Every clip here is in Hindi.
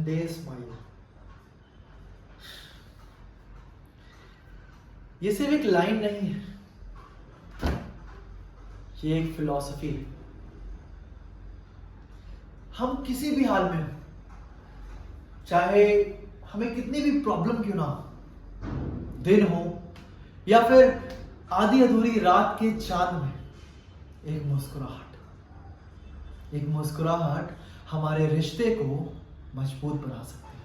10 days smile। ये सिर्फ एक लाइन नहीं है, ये एक फिलॉसफी है। हम किसी भी हाल में, चाहे हमें कितनी भी प्रॉब्लम क्यों ना हो, दिन हो या फिर आधी अधूरी रात के चांद में, एक मुस्कुराहट हमारे रिश्ते को मजबूत बना सकती है।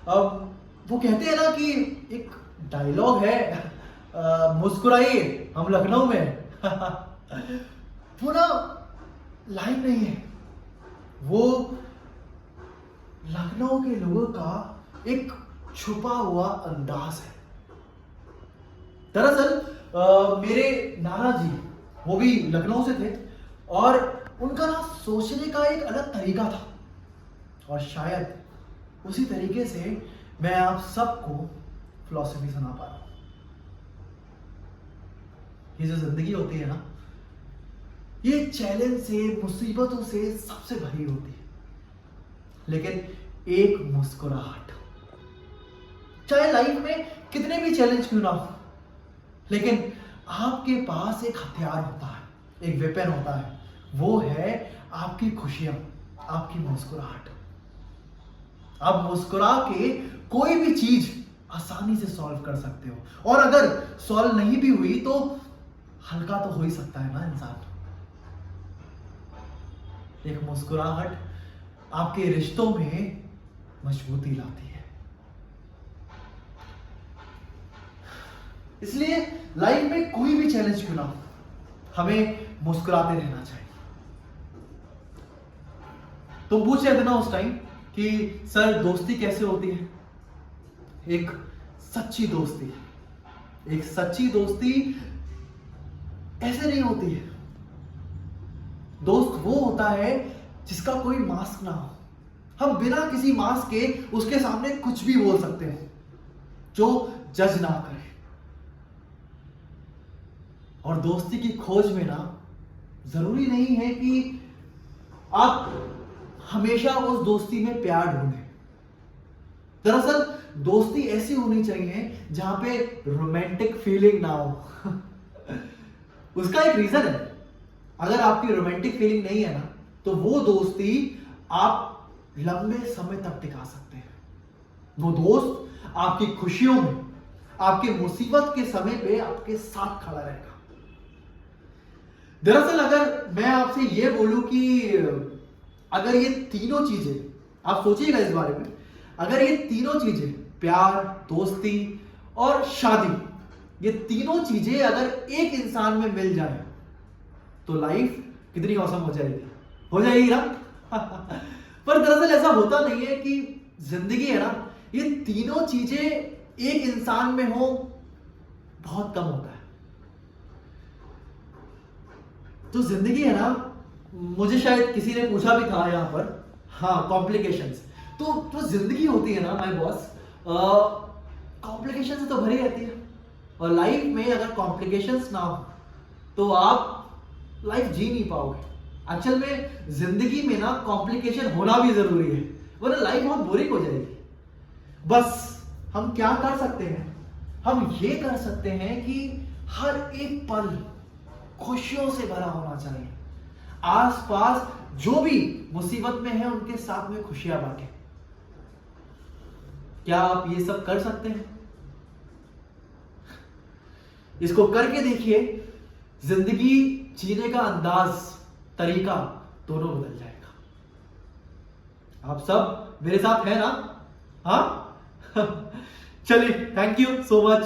अब वो कहते हैं ना कि एक डायलॉग है, मुस्कुराइए हम लखनऊ में वो ना लाइन नहीं है, वो लखनऊ के लोगों का एक छुपा हुआ अंदाज है। दरअसल मेरे नाना जी, वो भी लखनऊ से थे, और उनका ना सोचने का एक अलग तरीका था, और शायद उसी तरीके से मैं आप सबको फिलॉसफी सुना पा रहा हूं। ये जो जिंदगी होती है ना, ये चैलेंज से, मुसीबतों से सबसे भरी होती है, लेकिन एक मुस्कुराहट, चाहे लाइफ में कितने भी चैलेंज क्यों ना हो, लेकिन आपके पास एक हथियार होता है, एक वेपन होता है, वो है आपकी खुशियां, आपकी मुस्कुराहट। आप मुस्कुरा के कोई भी चीज आसानी से सॉल्व कर सकते हो, और अगर सॉल्व नहीं भी हुई तो हल्का तो हो ही सकता है ना इंसान। एक मुस्कुराहट आपके रिश्तों में मजबूती लाती है। इसलिए लाइफ में कोई भी चैलेंज क्यों ना हो, हमें मुस्कुराते रहना चाहिए। तुम पूछ रहे थे ना उस टाइम कि सर दोस्ती कैसे होती है? एक सच्ची दोस्ती, एक सच्ची दोस्ती ऐसे नहीं होती है। दोस्त वो होता है जिसका कोई मास्क ना हो। हम बिना किसी मास्क के उसके सामने कुछ भी बोल सकते हैं, जो जज ना करे। और दोस्ती की खोज में ना जरूरी नहीं है कि आप हमेशा उस दोस्ती में प्यार ढूंढें। दरअसल दोस्ती ऐसी होनी चाहिए जहां पे रोमांटिक फीलिंग ना हो उसका एक रीजन है। अगर आपकी रोमांटिक फीलिंग नहीं है ना, तो वो दोस्ती आप लंबे समय तक टिका सकते हैं। वो दोस्त आपकी खुशियों में, आपके मुसीबत के समय पे आपके साथ खड़ा रहेगा। दरअसल अगर मैं आपसे ये बोलूं कि अगर ये तीनों चीजें, आप सोचिएगा इस बारे में, अगर ये तीनों चीजें, प्यार, दोस्ती और शादी, ये तीनों चीजें अगर एक इंसान में मिल जाए तो लाइफ कितनी औसम हो जाएगी ना पर दरअसल ऐसा होता नहीं है। कि जिंदगी है ना, ये तीनों चीजें एक इंसान में हो बहुत कम होता है। तो जिंदगी है ना, मुझे शायद किसी ने पूछा भी था यहाँ पर, हाँ कॉम्प्लिकेशंस। तो जिंदगी होती है ना माय बॉस, कॉम्प्लिकेशन से तो भरी रहती है। और लाइफ में अगर कॉम्प्लिकेशंस ना हो तो आप लाइफ जी नहीं पाओगे। एक्चुअल में जिंदगी में ना कॉम्प्लिकेशन होना भी जरूरी है, वरना लाइफ बहुत बोरिंग हो जाएगी। बस हम क्या कर सकते हैं? हम ये कर सकते हैं कि हर एक पल खुशियों से भरा होना चाहिए। आसपास जो भी मुसीबत में है उनके साथ में खुशियां बांटें। क्या आप ये सब कर सकते हैं? इसको करके देखिए, जिंदगी जीने का अंदाज, तरीका दोनों बदल जाएगा। आप सब मेरे साथ हैं ना? हाँ चलिए, थैंक यू सो मच।